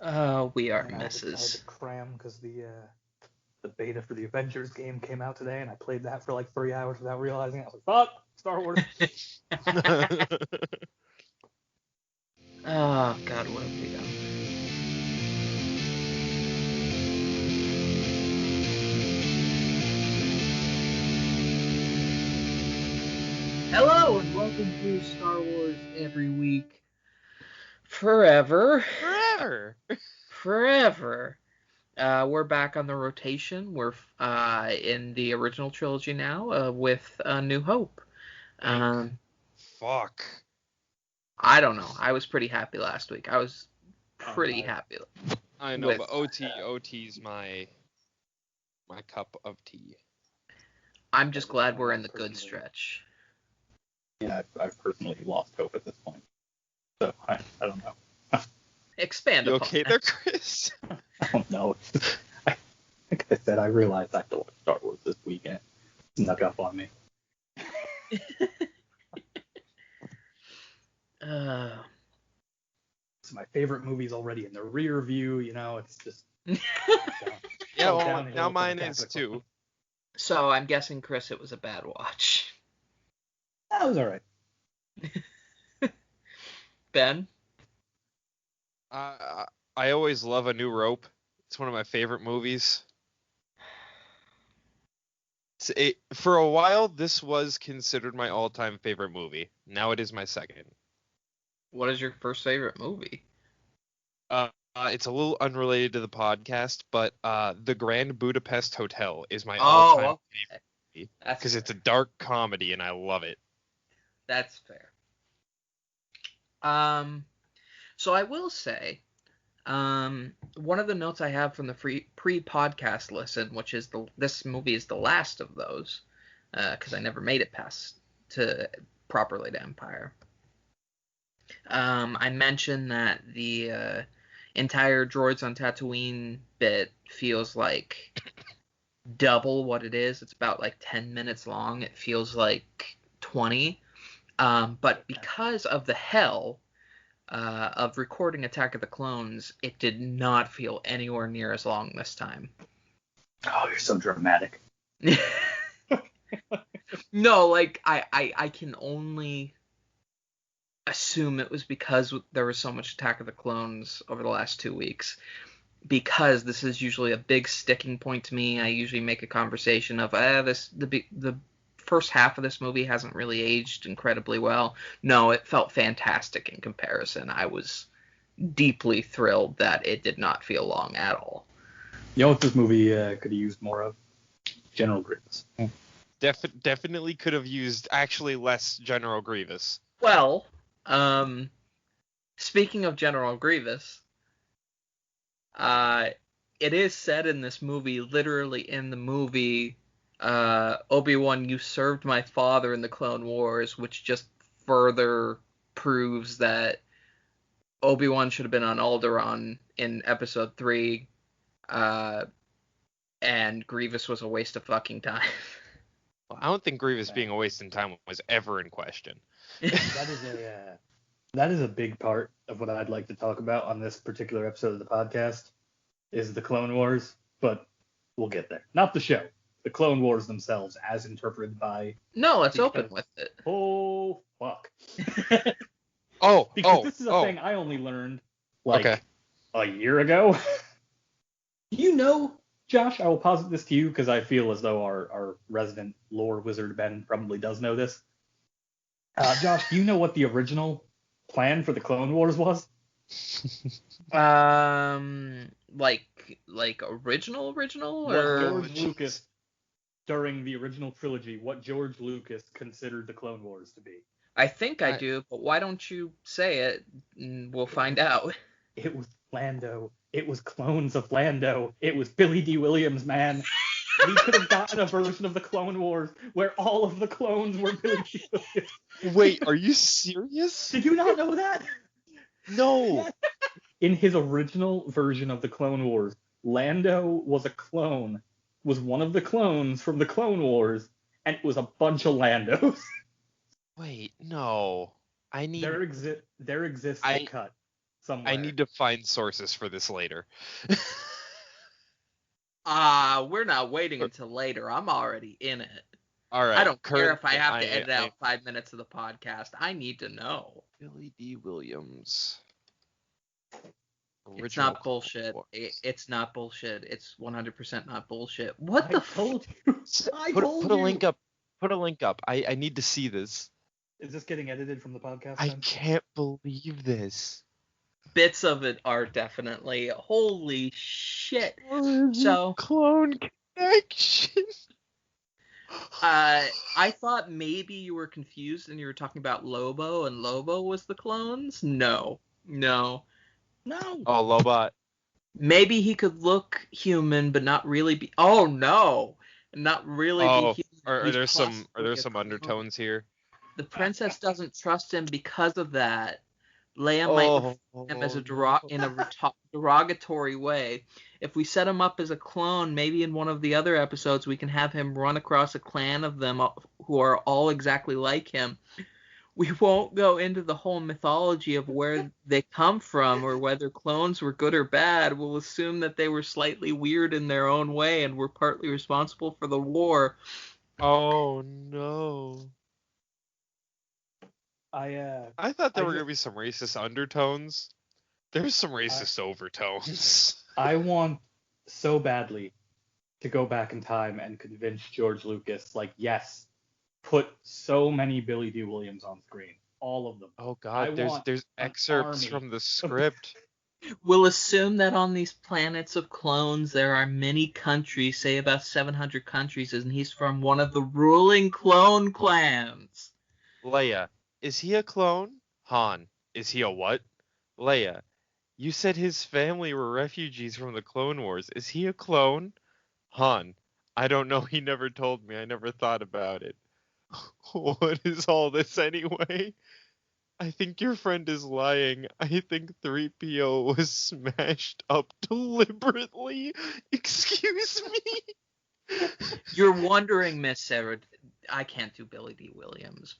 We are And I had to messes. cram because the beta for the Avengers game came out today, and I played that for like 3 hours without realizing it. I was like, fuck, Star Wars. Oh, God, what have we done? Hello, and welcome to Star Wars Every Week. Forever. We're back on the rotation. We're in the original trilogy now with New Hope. Fuck. I don't know. I was pretty happy last week. I was pretty happy. I know, but OT's my cup of tea. I'm just glad we're in the good stretch. Yeah, I've personally lost hope at this point. So I don't know. Expand You upon okay that. there, Chris? I don't know. Like I said, I realized I have to watch Star Wars this weekend. It snuck up on me. It's my favorite movie's already in the rear view, it's just... Yeah, well, now mine is too. So I'm guessing, Chris, it was a bad watch. That was alright. Ben? I always love A New Rope. It's one of my favorite movies. For a while, this was considered my all-time favorite movie. Now it is my second. What is your first favorite movie? It's a little unrelated to the podcast, but The Grand Budapest Hotel is my all-time favorite movie because it's a dark comedy and I love it. That's fair. So I will say, one of the notes I have from the pre-podcast listen, which is this movie is the last of those, because I never made it past properly to Empire. I mentioned that the entire Droids on Tatooine bit feels like double what it is. It's about like 10 minutes long. It feels like 20. But because of the hell of recording Attack of the Clones, it did not feel anywhere near as long this time. Oh, you're so dramatic. No, like, I can only assume it was because there was so much Attack of the Clones over the last 2 weeks. Because this is usually a big sticking point to me. I usually make a conversation of the first half of this movie hasn't really aged incredibly well. No, it felt fantastic in comparison. I was deeply thrilled that it did not feel long at all. You know what this movie could have used more of? General Grievous. Definitely could have used actually less General Grievous. Well, speaking of General Grievous, it is said in this movie, literally in the movie, Obi-Wan, you served my father in the Clone Wars, which just further proves that Obi-Wan should have been on Alderaan in Episode 3, and Grievous was a waste of fucking time. Well, I don't think Grievous being a waste of time was ever in question. That is a big part of what I'd like to talk about on this particular episode of the podcast, is the Clone Wars, but we'll get there. Not the show. The Clone Wars themselves, as interpreted by... No, let's open with it. Oh, fuck. Because this is a thing I only learned, a year ago. You know, Josh, I will posit this to you, because I feel as though our resident lore wizard, Ben, probably does know this. Josh, do you know what the original plan for the Clone Wars was? Like original, What or George Lucas, during the original trilogy, what George Lucas considered the Clone Wars to be? I think I do, but why don't you say it, and we'll find out. It was Lando. It was clones of Lando. It was Billy D. Williams, man. We could have gotten a version of the Clone Wars where all of the clones were Billy D. Williams. Wait, are you serious? Did you not know that? No. In his original version of the Clone Wars, Lando was one of the clones from the Clone Wars, and it was a bunch of Landos. Wait, no. There exists a cut somewhere. I need to find sources for this later. We're not waiting until later. I'm already in it. All right. I don't care if I have to edit I out 5 minutes of the podcast. I need to know. Billy D. Williams. It's not bullshit. It's not bullshit. It's 100% not bullshit. What the told you. I told you. Put a link up. Put a link up. I need to see this. Is this getting edited from the podcast? I can't believe this. Bits of it are definitely. Holy shit. So clone connection. I thought maybe you were confused and you were talking about Lobo and Lobo was the clones. No. Oh, Lobot. Maybe he could look human but not really be. Oh no, not really be human. Are there some undertones here? The princess doesn't trust him because of that. Leia might refer to him as in a derogatory way. If we set him up as a clone, maybe in one of the other episodes we can have him run across a clan of them who are all exactly like him. We won't go into the whole mythology of where they come from or whether clones were good or bad. We'll assume that they were slightly weird in their own way and were partly responsible for the war. Oh no. I thought there were gonna be some racist undertones. There's some racist overtones. I want so badly to go back in time and convince George Lucas, like, yes, put so many Billy D. Williams on screen, all of them. Oh God, there's excerpts from the script. We'll assume that on these planets of clones there are many countries, say about 700 countries, and he's from one of the ruling clone clans. Leia, is he a clone? Han, is he a what? Leia, you said his family were refugees from the Clone Wars. Is he a clone? Han, I don't know. He never told me. I never thought about it. What is all this anyway? I think your friend is lying. I think 3PO was smashed up deliberately. Excuse me? You're wondering, Miss Sarah, I can't do Billy D. Williams.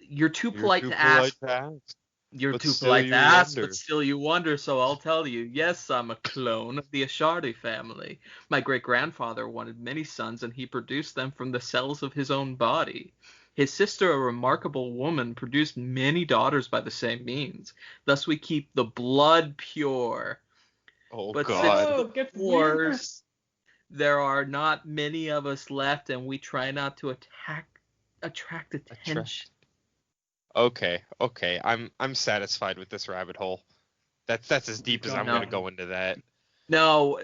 You're too polite to ask. You're too polite to ask, but still you wonder, so I'll tell you. Yes, I'm a clone of the Ashardi family. My great-grandfather wanted many sons, and he produced them from the cells of his own body. His sister, a remarkable woman, produced many daughters by the same means. Thus we keep the blood pure. Oh, but God. Since the wars, there are not many of us left, and we try not to attract attention. Okay. I'm satisfied with this rabbit hole. That's as deep as I'm going to go into that. No.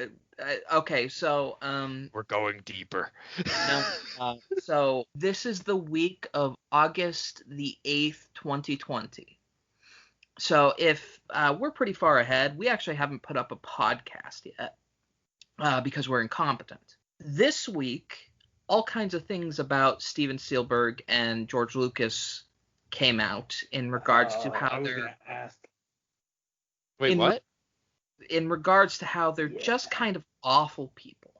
Okay, so we're going deeper. So this is the week of August the 8th, 2020. So if we're pretty far ahead, we actually haven't put up a podcast yet because we're incompetent. This week, all kinds of things about Steven Spielberg and George Lucas came out in regards to how they're. Wait, what? In regards to how they're just kind of awful people.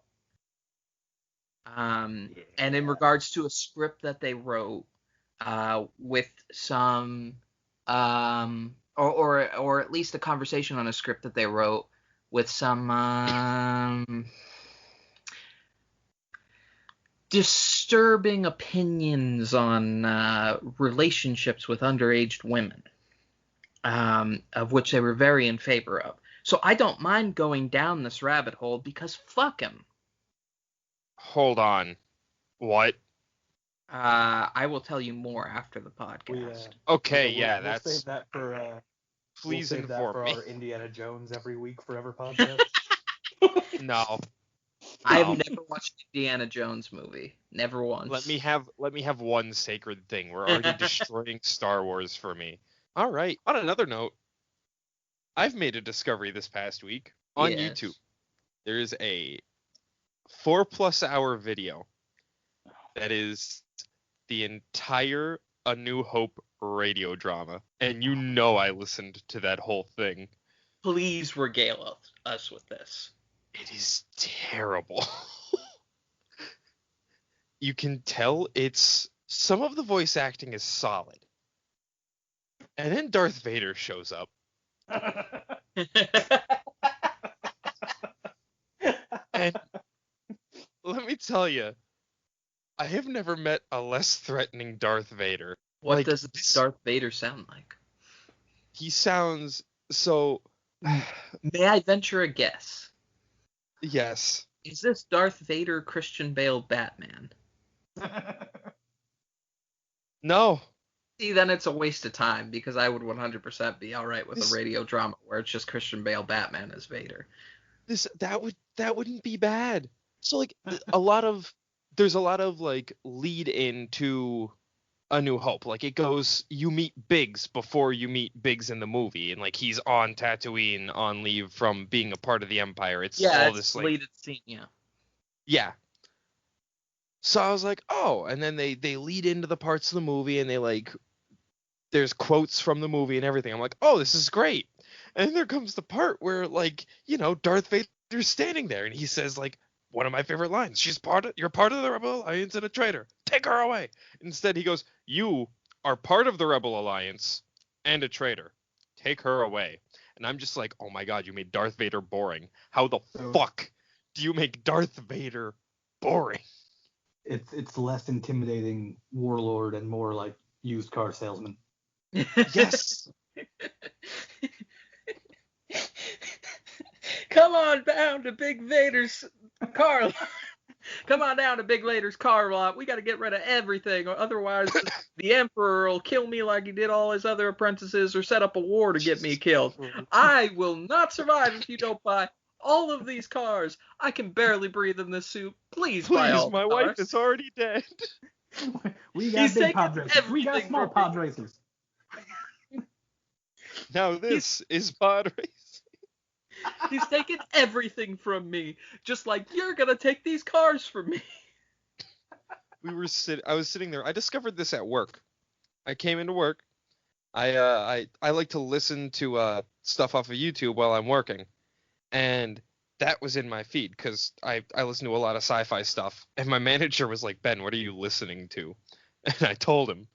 And in regards to a script that they wrote with some or at least a conversation on a script that they wrote with some disturbing opinions on relationships with underage women, of which they were very in favor of. So I don't mind going down this rabbit hole because fuck him. Hold on. What? I will tell you more after the podcast. We'll save that for. Please inform me. For our Indiana Jones every week forever podcast. No. I've never watched an Indiana Jones movie. Never once. Let me have one sacred thing. We're already destroying Star Wars for me. All right. On another note, I've made a discovery this past week on YouTube. There is a 4+ hour video that is the entire A New Hope radio drama. And you know I listened to that whole thing. Please regale us with this. It is terrible. You can tell some of the voice acting is solid. And then Darth Vader shows up. And let me tell you, I have never met a less threatening Darth Vader. What Like, does Darth Vader sound like? He sounds so... May I venture a guess? Yes. Is this Darth Vader Christian Bale Batman? No. See, then it's a waste of time because I would 100% be all right with a radio drama where it's just Christian Bale Batman as Vader. That wouldn't be bad. So like there's a lot of like lead into A New Hope. Like it goes, you meet Biggs before you meet Biggs in the movie, and like he's on Tatooine on leave from being a part of the Empire. It's all this like deleted scene, yeah. Yeah. So I was like, oh, and then they lead into the parts of the movie, and they like, there's quotes from the movie and everything. I'm like, oh, this is great. And then there comes the part where like, Darth Vader's standing there, and he says like one of my favorite lines: you're part of the Rebel Alliance and a traitor. Take her away. Instead, he goes, you are part of the Rebel Alliance and a traitor. Take her away. And I'm just like, oh my god, you made Darth Vader boring. How the fuck do you make Darth Vader boring? It's less intimidating warlord and more like used car salesman. Yes. Come on down to Big Vader's car lot. Come on down to Big Vader's car lot. We got to get rid of everything, or otherwise the Emperor will kill me like he did all his other apprentices, or set up a war to get me killed. I will not survive if you don't buy all of these cars. I can barely breathe in this suit. Please buy all my the wife cars. is already dead. We got He's big taking pod racers. We got everything small from pod me. racers. Now this is pod race. He's taking everything from me, just like you're gonna take these cars from me. I was sitting there. I discovered this at work. I came into work. I like to listen to stuff off of YouTube while I'm working, and that was in my feed because I listen to a lot of sci-fi stuff. And my manager was like, Ben, what are you listening to? And I told him.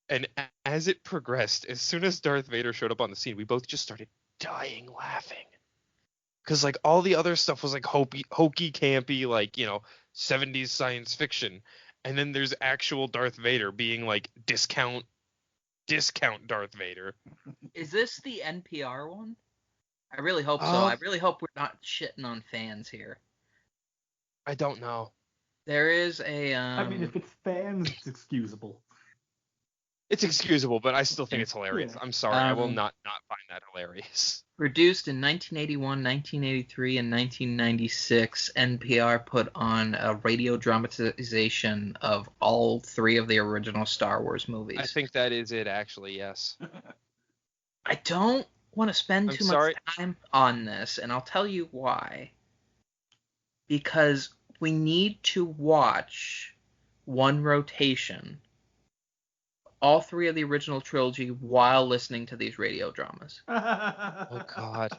And as it progressed, as soon as Darth Vader showed up on the scene, we both just started dying laughing. Because like all the other stuff was like hokey campy, like 70s science fiction, and then there's actual Darth Vader being like discount Darth Vader. Is this the NPR one? I really hope so. I really hope we're not shitting on fans here. I don't know. There is a. I mean, if it's fans, it's excusable. It's excusable, but I still think it's hilarious. Yeah. I'm sorry, I will not find that hilarious. Produced in 1981, 1983, and 1996, NPR put on a radio dramatization of all three of the original Star Wars movies. I think that is it, actually, yes. I don't want to spend too sorry. much time on this, and I'll tell you why. Because we need to watch one rotation, all three of the original trilogy, while listening to these radio dramas. Oh, God.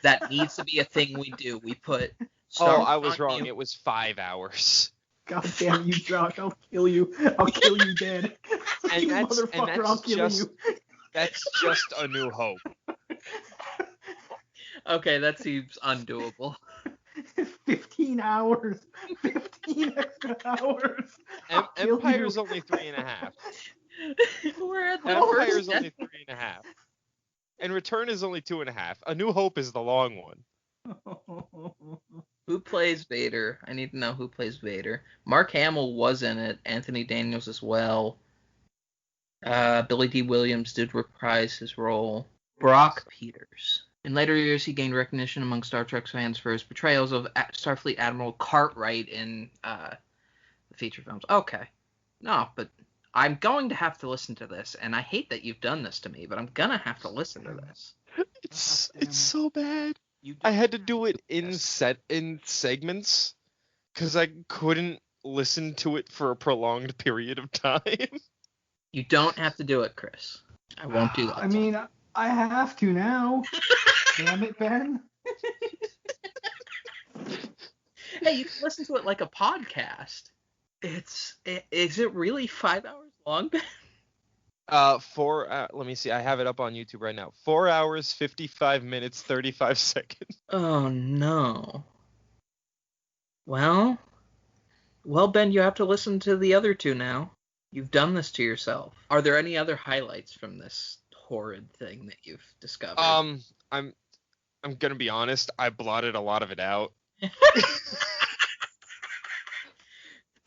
That needs to be a thing we do. We put Star Wars I was on wrong. mute. It was 5 hours. God damn you, Josh! I'll kill you. I'll kill you dead. And You that's motherfucker! I'll kill just you. that's just A New Hope. Okay, that seems undoable. 15 hours. 15 extra hours. I'll kill Empire's you. only 3.5. We're at the Empire's first only 3.5. And Return is only 2.5. A New Hope is the long one. Who plays Vader? I need to know who plays Vader. Mark Hamill was in it. Anthony Daniels as well. Billy D. Williams did reprise his role. Brock Peters. In later years, he gained recognition among Star Trek fans for his portrayals of Starfleet Admiral Cartwright in the feature films. Okay. No, but I'm going to have to listen to this, and I hate that you've done this to me, but I'm going to have to listen to this. It's so bad. I had to do it in segments because I couldn't listen to it for a prolonged period of time. You don't have to do it, Chris. I won't do that. I mean, I have to now. Damn it, Ben. Hey, you can listen to it like a podcast. Is it really 5 hours long, Ben? Let me see. I have it up on YouTube right now. 4 hours, 55 minutes, 35 seconds. Oh no. Well, Ben, you have to listen to the other two now. You've done this to yourself. Are there any other highlights from this horrid thing that you've discovered? I'm gonna be honest. I blotted a lot of it out.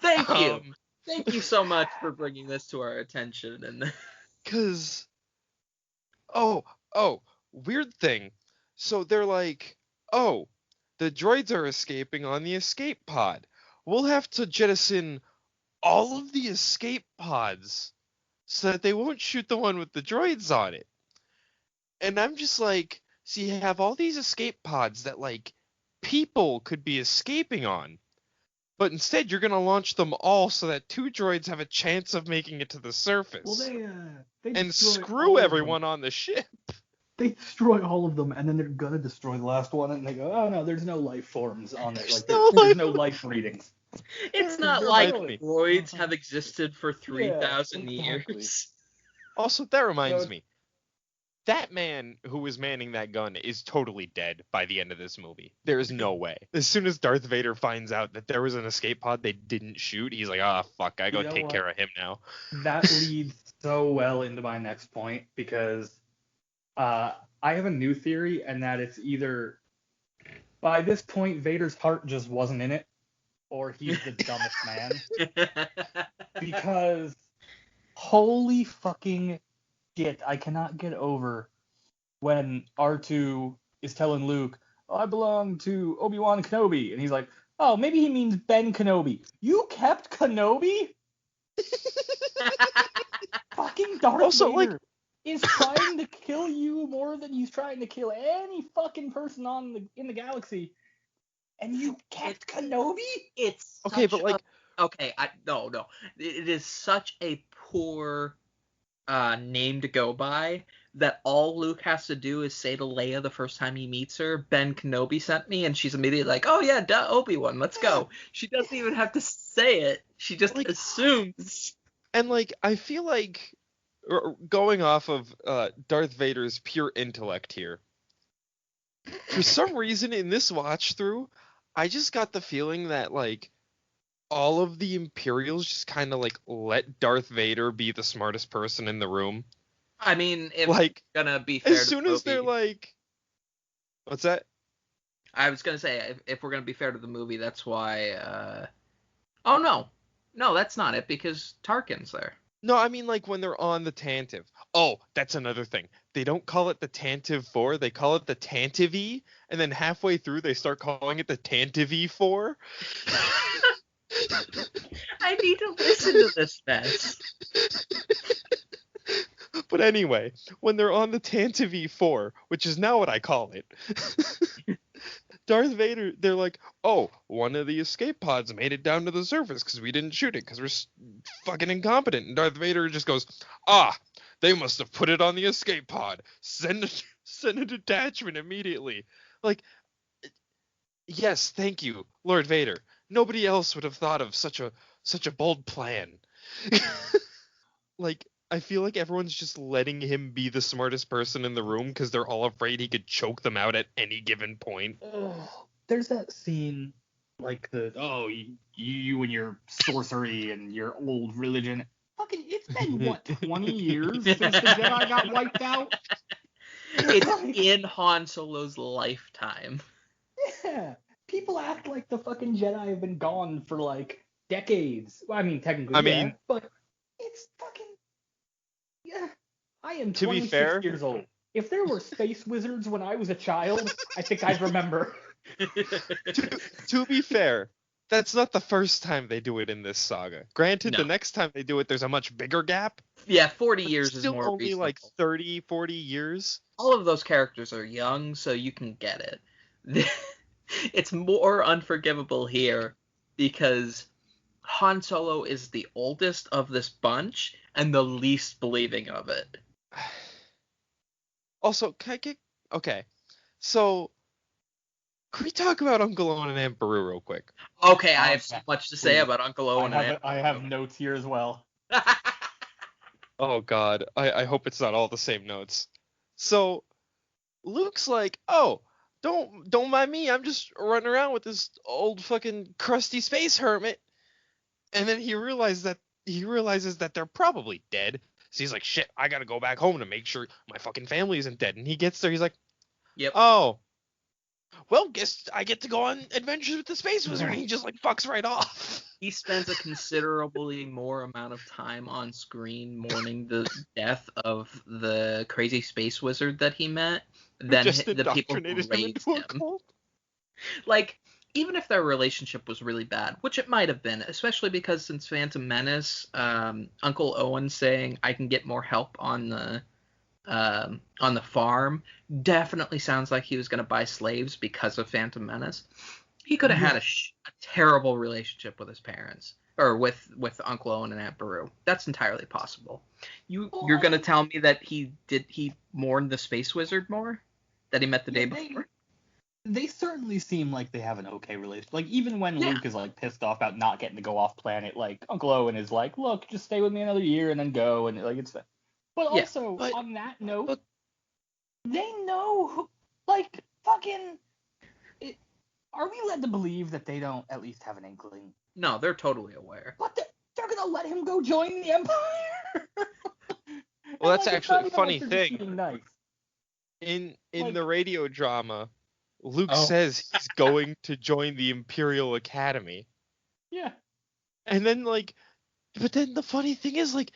Thank you. Thank you so much for bringing this to our attention. And weird thing. So they're like, oh, the droids are escaping on the escape pod. We'll have to jettison all of the escape pods so that they won't shoot the one with the droids on it. And I'm just like, so you have all these escape pods that, like, people could be escaping on. But instead, you're going to launch them all so that 2 droids have a chance of making it to the surface. Well, they and destroy screw everyone on the ship. They destroy all of them, and then they're gonna destroy the last one, and they go, "Oh no, there's no life forms on it. Like there's no life readings." It's not like droids have existed for 3,000 years. Also, that reminds me. That man who was manning that gun is totally dead by the end of this movie. There is no way. As soon as Darth Vader finds out that there was an escape pod they didn't shoot, he's like, fuck, I gotta take care of him now. That leads so well into my next point, because I have a new theory, and that it's either, by this point, Vader's heart just wasn't in it, or he's the dumbest man. Because holy fucking shit, I cannot get over when R2 is telling Luke, I belong to Obi-Wan Kenobi, and he's like, oh, maybe he means Ben Kenobi. You kept Kenobi? Fucking Darth Vader is trying to kill you more than he's trying to kill any fucking person in the galaxy, and you kept Kenobi? It's okay, but like, no, it is such a poor name to go by that all Luke has to do is say to Leia the first time he meets her, Ben Kenobi sent me, and she's immediately like, oh yeah, duh, Obi-Wan, let's go. She doesn't even have to say it. She just assumes. And like, I feel like, going off of Darth Vader's pure intellect here, for some reason in this watch through, I just got the feeling that like all of the Imperials just kind of like let Darth Vader be the smartest person in the room. I mean, if like, gonna be fair, as soon as they're like, what's that? I was gonna say, if we're gonna be fair to the movie, that's why. Oh no, that's not it, because Tarkin's there. No, I mean, like, when they're on the Tantive. Oh, that's another thing. They don't call it the Tantive 4, they call it the Tantive, and then halfway through they start calling it the Tantive 4. I need to listen to this mess. But anyway, when they're on the Tantive 4, which is now what I call it, Darth Vader, they're like, oh, one of the escape pods made it down to the surface because we didn't shoot it because we're fucking incompetent. And Darth Vader just goes, they must have put it on the escape pod. Send a detachment immediately. Like, yes, thank you, Lord Vader. Nobody else would have thought of such a bold plan. Like, I feel like everyone's just letting him be the smartest person in the room because they're all afraid he could choke them out at any given point. There's that scene, like you and your sorcery and your old religion. Fucking, it's been, what, 20 years since the Jedi got wiped out? It's in Han Solo's lifetime. Yeah. People act like the fucking Jedi have been gone for, like, decades. Well, I mean, technically, but it's fucking... Yeah, I am 26 years old. If there were space wizards when I was a child, I think I'd remember. To be fair, that's not the first time they do it in this saga. Granted, the next time they do it, there's a much bigger gap. Yeah, 40 years is still more only reasonable. like 30, 40 years. All of those characters are young, so you can get it. It's more unforgivable here because Han Solo is the oldest of this bunch and the least believing of it. Also, okay, so can we talk about Uncle Owen and Aunt Beru real quick? Okay, I have so much to say about Uncle Owen and Aunt Beru. I have notes here as well. Oh God, I hope it's not all the same notes. So Luke's like, oh, don't mind me. I'm just running around with this old fucking crusty space hermit. And then he realizes that they're probably dead. So he's like, shit, I gotta go back home to make sure my fucking family isn't dead. And he gets there, he's like, Yep. oh, well, guess I get to go on adventures with the space wizard. And he just like fucks right off. He spends a considerably more amount of time on screen mourning the death of the crazy space wizard that he met than Just the people who indoctrinated him raised into a him. cult. Like, even if their relationship was really bad, which it might have been, especially because since Phantom Menace, Uncle Owen saying I can get more help on the farm definitely sounds like he was going to buy slaves because of Phantom Menace. He could have had a terrible relationship with his parents, or with Uncle Owen and Aunt Beru. That's entirely possible. You're going to tell me that he mourned the space wizard more that he met the day before? They certainly seem like they have an okay relationship. Like, even when Luke is, like, pissed off about not getting to go off planet, like, Uncle Owen is like, look, just stay with me another year and then go, and, like, it's... But also, on that note, they know who... Like, fucking... Are we led to believe that they don't at least have an inkling? No, they're totally aware. But they're gonna let him go join the Empire? Well, that's actually a funny like thing. Nice. In Like- the radio drama, Luke says he's going to join the Imperial Academy. Yeah. And then, like, but then the funny thing is, like,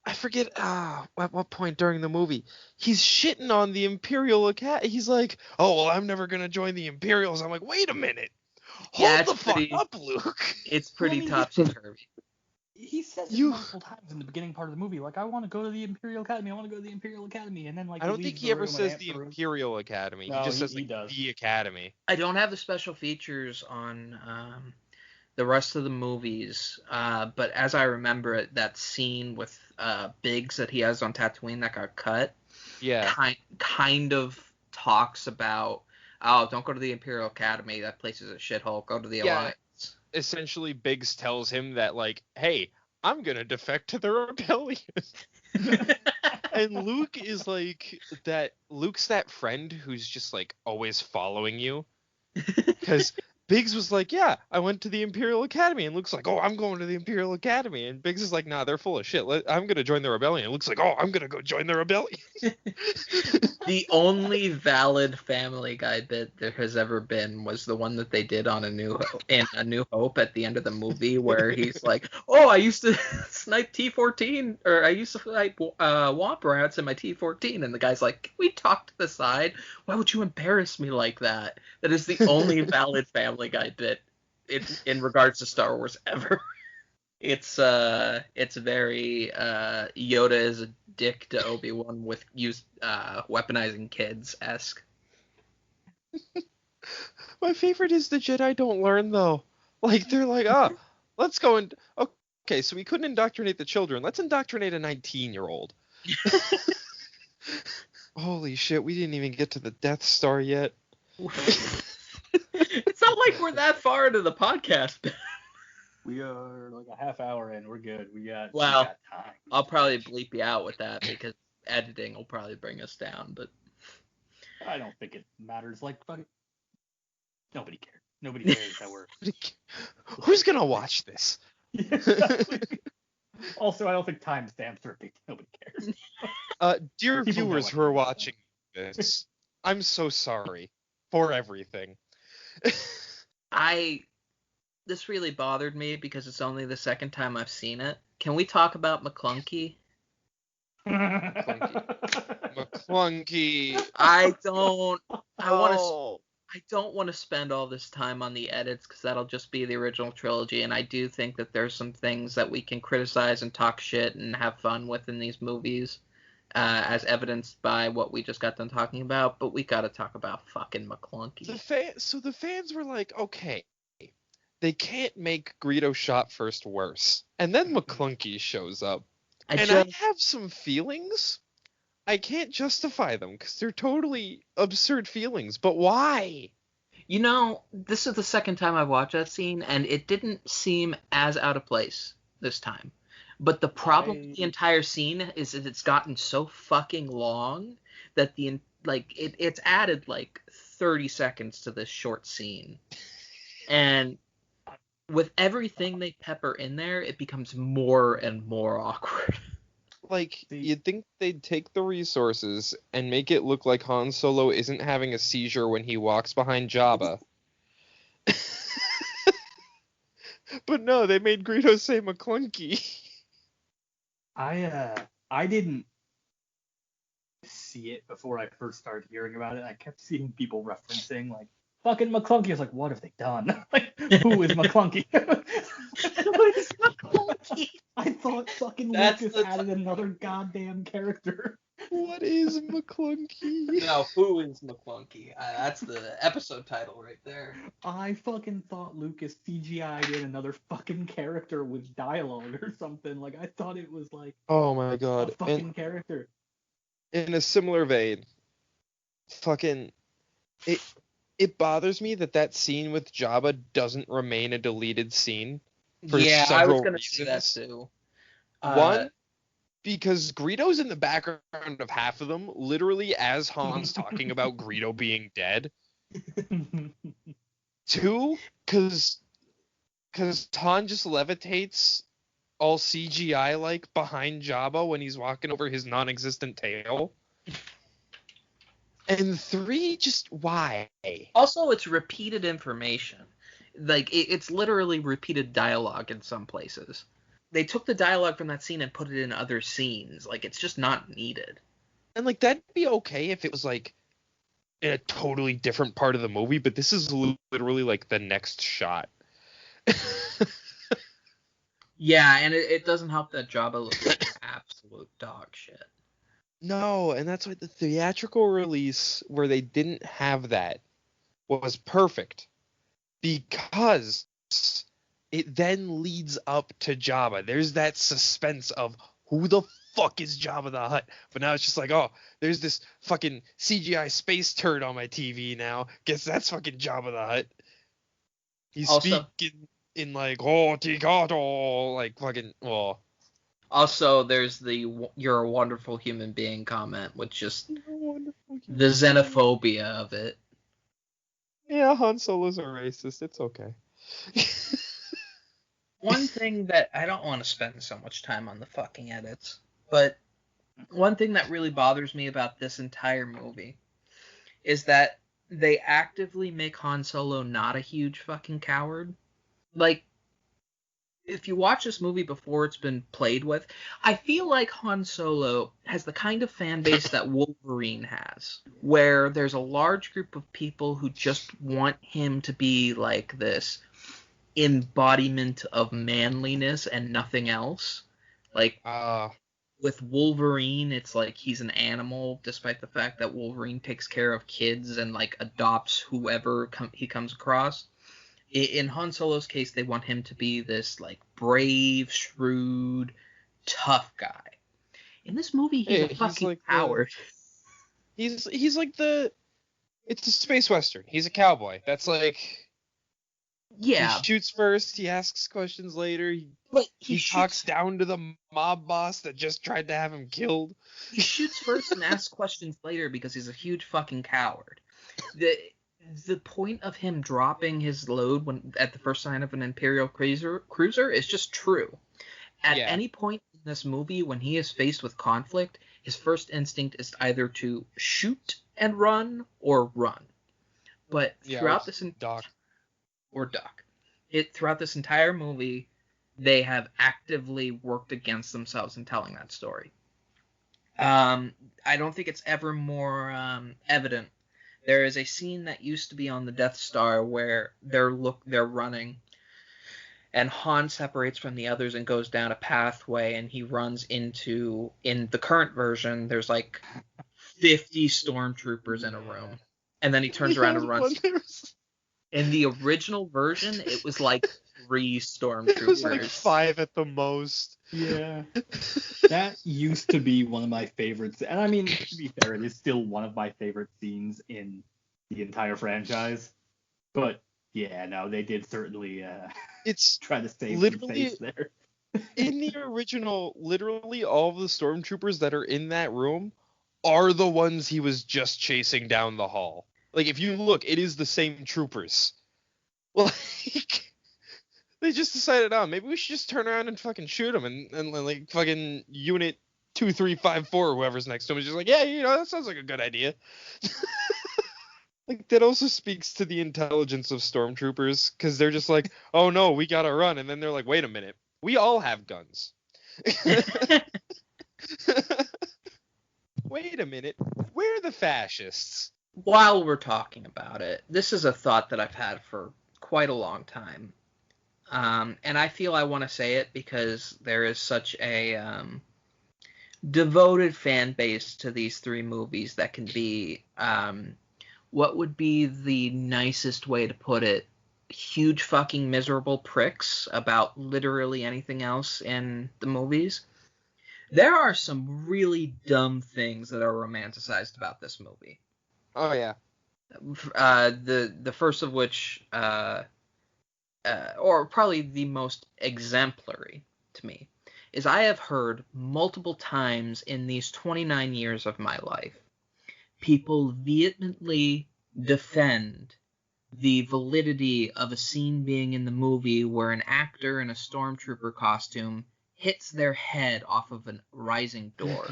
I forget at what point during the movie he's shitting on the Imperial Academy. He's like, oh, well, I'm never gonna join the Imperials. I'm like, wait a minute. Hold the fuck up, Luke. It's pretty topsy-turvy. He says it multiple times in the beginning part of the movie, like, I want to go to the Imperial Academy, and then, like, I don't think he ever says the Imperial Academy. No, he just says, he like, does. the Academy. I don't have the special features on the rest of the movies, but as I remember it, that scene with Biggs that he has on Tatooine that got cut, kind of talks about, oh, don't go to the Imperial Academy, that place is a shithole, go to the Alliance. Essentially, Biggs tells him that, like, hey, I'm gonna defect to the rebellion. And Luke is like Luke's that friend who's just, like, always following you. Because Biggs was like, yeah, I went to the Imperial Academy. And Luke's like, oh, I'm going to the Imperial Academy. And Biggs is like, nah, they're full of shit. I'm going to join the rebellion. And Luke's like, oh, I'm going to go join the rebellion. The only valid Family Guy bit there has ever been was the one that they did on A New Hope at the end of the movie, where he's like, oh, I used to snipe T-14, or I used to snipe Womp Rats in my T-14. And the guy's like, can we talk to the side? Why would you embarrass me like that? That is the only valid Family Guy bit in regards to Star Wars ever. It's very Yoda is a dick to Obi-Wan with weaponizing kids-esque. My favorite is the Jedi don't learn, though. Like, they're like, let's go and... Okay, so we couldn't indoctrinate the children. Let's indoctrinate a 19-year-old. Holy shit, we didn't even get to the Death Star yet. It's not like we're that far into the podcast. We are like a half hour in. We're good. We got time. I'll probably bleep you out with that because editing will probably bring us down. But I don't think it matters. Like, nobody cares. Nobody cares that we're. Who's gonna watch this? Also, I don't think timestamps are a big. Nobody cares. Dear viewers who are watching this, I'm so sorry for everything. This really bothered me because it's only the second time I've seen it. Can we talk about MaClunky? MaClunky. I don't want to spend all this time on the edits because that'll just be the original trilogy, and I do think that there's some things that we can criticize and talk shit and have fun with in these movies, as evidenced by what we just got done talking about, but we gotta talk about fucking MaClunky. So the fans were like, okay, they can't make Greedo Shot First worse. And then MaClunky shows up. I have some feelings. I can't justify them because they're totally absurd feelings. But why? You know, this is the second time I've watched that scene, and it didn't seem as out of place this time. But the problem with the entire scene is that it's gotten so fucking long that it's added like 30 seconds to this short scene. And with everything they pepper in there, it becomes more and more awkward. Like, you'd think they'd take the resources and make it look like Han Solo isn't having a seizure when he walks behind Jabba. But no, they made Greedo say MaClunky. I didn't see it before I first started hearing about it. I kept seeing people referencing like fucking MaClunky. I was like, what have they done? Like, who is MaClunky? Who is MaClunky? I thought fucking That's Lucas added another goddamn character. What is MaClunky? No, who is MaClunky? That's the episode title right there. I fucking thought Lucas CGI'd in another fucking character with dialogue or something. Like, I thought it was like Oh my a god. fucking character. In a similar vein, fucking it bothers me that scene with Jabba doesn't remain a deleted scene for I several was gonna reasons. say that too. One, because Greedo's in the background of half of them, literally as Han's talking about Greedo being dead. Two, because Han just levitates all CGI like behind Jabba when he's walking over his non-existent tail. And three, just why? Also, it's repeated information. Like, it's literally repeated dialogue in some places. They took the dialogue from that scene and put it in other scenes. Like, it's just not needed. And, like, that'd be okay if it was, like, in a totally different part of the movie, but this is literally, like, the next shot. Yeah, and it doesn't help that Jabba looks like absolute dog shit. No, and that's why the theatrical release where they didn't have that was perfect. Because it then leads up to Jabba. There's that suspense of who the fuck is Jabba the Hutt? But now it's just like, oh, there's this fucking CGI space turd on my TV now. Guess that's fucking Jabba the Hutt. He's Also, speaking in like, oh, Tigato, like fucking, oh. Also, there's the "you're a wonderful human being" comment, with just the xenophobia of it. Yeah, Han Solo's a racist. It's okay. One thing that I don't want to spend so much time on the fucking edits, but one thing that really bothers me about this entire movie is that they actively make Han Solo not a huge fucking coward. Like, if you watch this movie before it's been played with, I feel like Han Solo has the kind of fan base that Wolverine has, where there's a large group of people who just want him to be like this embodiment of manliness and nothing else. Like, with Wolverine, it's like he's an animal, despite the fact that Wolverine takes care of kids and like adopts whoever he comes across. In Han Solo's case, they want him to be this like brave, shrewd, tough guy. In this movie, he's a fucking like coward. He's like it's a space western. He's a cowboy. That's like, yeah. He shoots first. He asks questions later. He talks down to the mob boss that just tried to have him killed. He shoots first and asks questions later because he's a huge fucking coward. The point of him dropping his load at the first sign of an Imperial cruiser is just true. At any point in this movie, when he is faced with conflict, his first instinct is either to shoot and run or run. But throughout throughout this entire movie, they have actively worked against themselves in telling that story. I don't think it's ever more evident. There is a scene that used to be on the Death Star where they're running, and Han separates from the others and goes down a pathway, and he runs into, in the current version, there's like 50 stormtroopers in a room, and then he turns around and runs. In the original version, it was like 3 stormtroopers. It was like 5 at the most. Yeah. That used to be one of my favorites. And I mean, to be fair, it is still one of my favorite scenes in the entire franchise. But yeah, no, they did certainly it's try to save literally some face there. In the original, literally all of the stormtroopers that are in that room are the ones he was just chasing down the hall. Like, if you look, it is the same troopers. Like, they just decided, oh, maybe we should just turn around and fucking shoot him. And like, fucking Unit 2354, whoever's next to him, is just like, yeah, that sounds like a good idea. Like, that also speaks to the intelligence of stormtroopers, because they're just like, oh no, we gotta run. And then they're like, wait a minute, we all have guns. Wait a minute, we're the fascists. While we're talking about it, this is a thought that I've had for quite a long time. And I feel I want to say it because there is such a devoted fan base to these three movies that can be, what would be the nicest way to put it, huge fucking miserable pricks about literally anything else in the movies. There are some really dumb things that are romanticized about this movie. Oh yeah. The first of which, or probably the most exemplary to me, is I have heard multiple times in these 29 years of my life, people vehemently defend the validity of a scene being in the movie where an actor in a stormtrooper costume hits their head off of a rising door.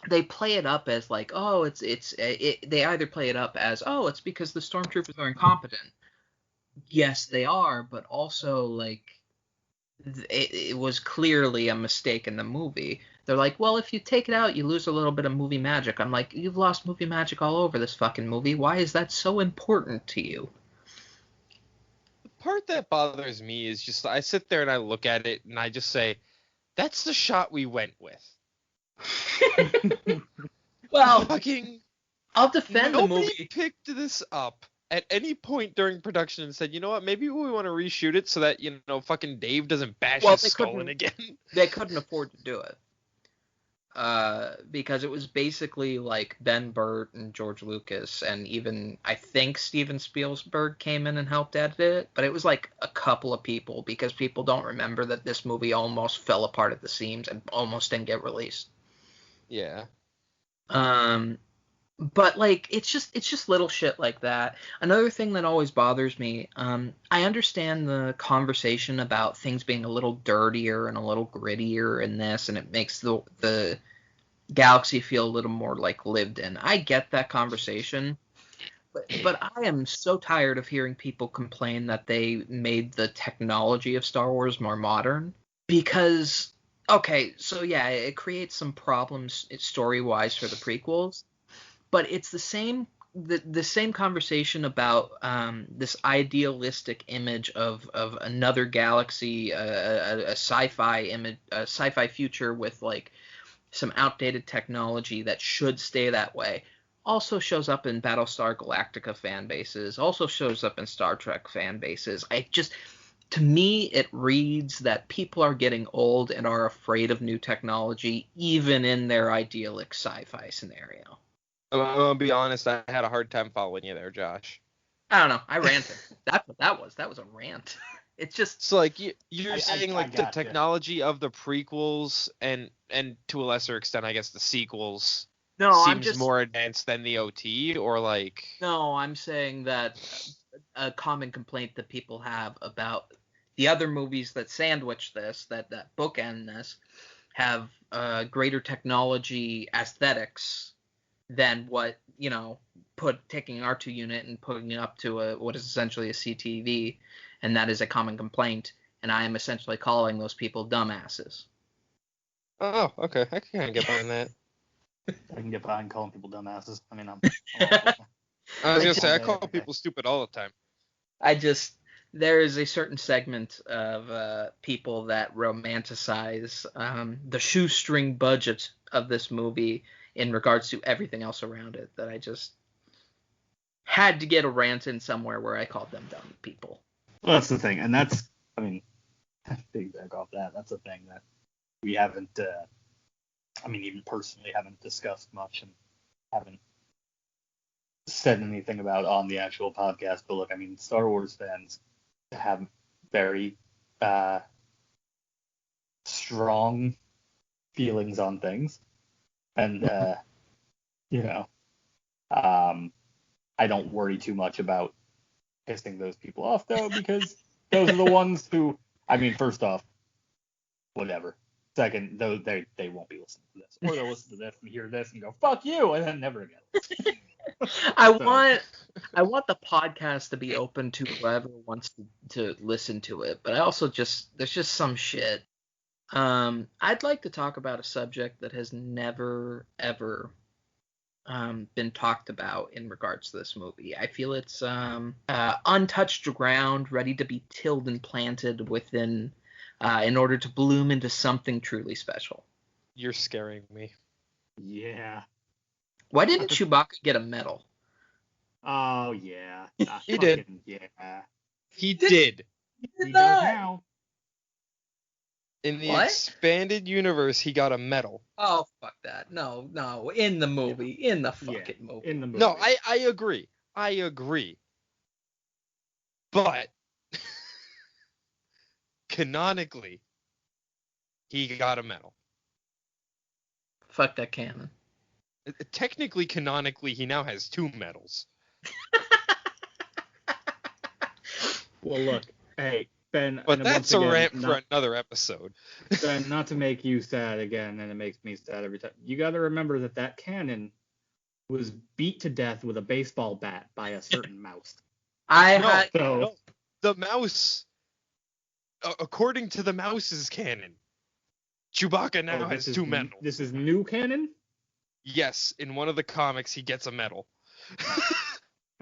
They play it up as like, oh, they either play it up as, oh, it's because the stormtroopers are incompetent. Yes, they are, but also, like, it was clearly a mistake in the movie. They're like, well, if you take it out, you lose a little bit of movie magic. I'm like, you've lost movie magic all over this fucking movie. Why is that so important to you? The part that bothers me is just, I sit there and I look at it and I just say, that's the shot we went with. Well, Fucking I'll defend the nobody movie. picked this up at any point during production and said, you know what, maybe we want to reshoot it so that, fucking Dave doesn't bash his skull in again. They couldn't afford to do it. Because it was basically like Ben Burtt and George Lucas, and even I think Steven Spielberg came in and helped edit it, but it was like a couple of people, because people don't remember that this movie almost fell apart at the seams and almost didn't get released. Yeah. But like it's just little shit like that. Another thing that always bothers me, I understand the conversation about things being a little dirtier and a little grittier in this, and it makes the galaxy feel a little more like lived in. I get that conversation, but I am so tired of hearing people complain that they made the technology of Star Wars more modern. Because, okay, so yeah, it creates some problems story-wise for the prequels, but it's the same conversation about this idealistic image of another galaxy, a sci-fi future with like some outdated technology that should stay that way. Also shows up in Battlestar Galactica fan bases. Also shows up in Star Trek fan bases. To me, it reads that people are getting old and are afraid of new technology, even in their idyllic sci-fi scenario. I'm gonna be honest, I had a hard time following you there, Josh. I don't know. I ranted. That's what that was. That was a rant. It's just so like you're saying like the gotcha. technology of the prequels and to a lesser extent, I guess the sequels seems more advanced than the OT, or like. No, I'm saying that a common complaint that people have about the other movies that sandwich this, that bookend this, have greater technology aesthetics than what, taking an R2 unit and putting it up to what is essentially a CTV, and that is a common complaint, and I am essentially calling those people dumbasses. Oh, okay. I can kind of get behind that. I can get behind calling people dumbasses. I mean, I was going to say, I call people stupid all the time. There is a certain segment of people that romanticize the shoestring budget of this movie in regards to everything else around it, that I just had to get a rant in somewhere where I called them dumb people. Well, that's the thing, and that's, I mean, piggyback off that, that's the thing that we haven't, even personally haven't discussed much and haven't said anything about on the actual podcast. But look, Star Wars fans have very strong feelings on things. And, I don't worry too much about pissing those people off, though, because those are the ones who, first off, whatever. Second, though, they won't be listening to this. Or they'll listen to this and hear this and go, fuck you, and then never again. I want the podcast to be open to whoever wants to listen to it, but I also there's just some shit. I'd like to talk about a subject that has never, ever been talked about in regards to this movie. I feel it's untouched ground, ready to be tilled and planted within in order to bloom into something truly special. You're scaring me. Yeah. Why didn't Chewbacca get a medal? Oh, yeah. He did. Yeah. He did. He does now. In the expanded universe, he got a medal. Oh, fuck that. No. In the movie. Yeah. In the fucking movie. In the movie. No, I agree. But canonically, he got a medal. Fuck that canon. Technically, canonically, he now has 2 medals. Well, look, hey, Ben. But that's a rant for another episode. Ben, not to make you sad again, and it makes me sad every time. You got to remember that cannon was beat to death with a baseball bat by a certain mouse. No, the mouse. According to the mouse's canon, Chewbacca now has 2 medals. This is new canon? Yes, in one of the comics, he gets a medal.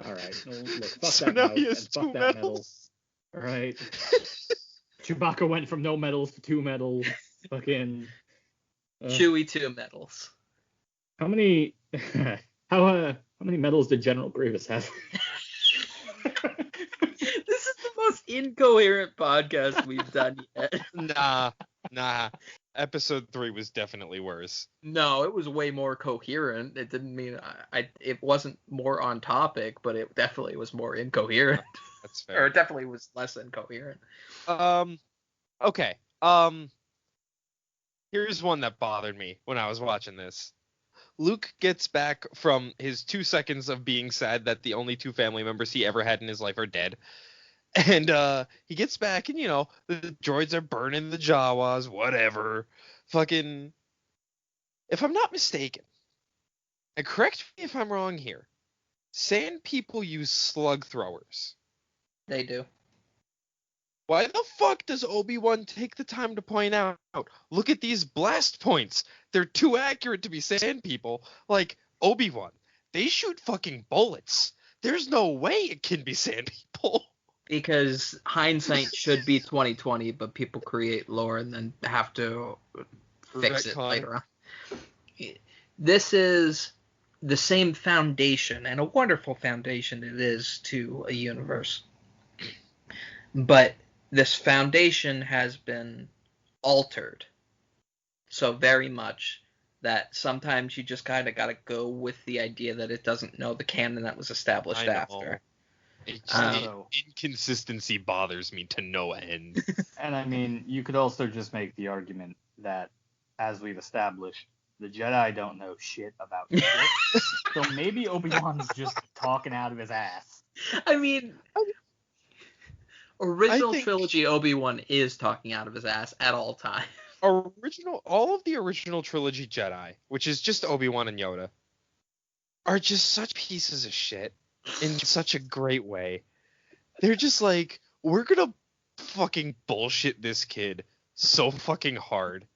All right. Well, look, fuck So that now mouse he has and 2 fuck that medal. medals. All right. Chewbacca went from no medals to 2 medals. Fucking. Chewie 2 medals. How many? How many medals did General Grievous have? This is the most incoherent podcast we've done yet. Nah. Episode 3 was definitely worse. No, it was way more coherent. It didn't mean it wasn't more on topic, but it definitely was more incoherent. That's fair. Or it definitely was less incoherent. Okay. Here's one that bothered me when I was watching this. Luke gets back from his 2 seconds of being sad that the only 2 family members he ever had in his life are dead. And he gets back and, the droids are burning the Jawas, whatever. Fucking, if I'm not mistaken, and correct me if I'm wrong here, sand people use slug throwers. They do. Why the fuck does Obi-Wan take the time to point out, look at these blast points. They're too accurate to be sand people. Like, Obi-Wan, they shoot fucking bullets. There's no way it can be sand people. Because hindsight should be 20/20, but people create lore and then have to fix it later on. This is the same foundation, and a wonderful foundation it is to a universe. But this foundation has been altered so very much that sometimes you just kind of got to go with the idea that it doesn't know the canon that was established after. Inconsistency bothers me to no end. And you could also just make the argument that, as we've established, the Jedi don't know shit about shit. So maybe Obi-Wan's just talking out of his ass. Original trilogy Obi-Wan is talking out of his ass at all times. All of the original trilogy Jedi, which is just Obi-Wan and Yoda, are just such pieces of shit. In such a great way. They're just like, we're gonna fucking bullshit this kid so fucking hard.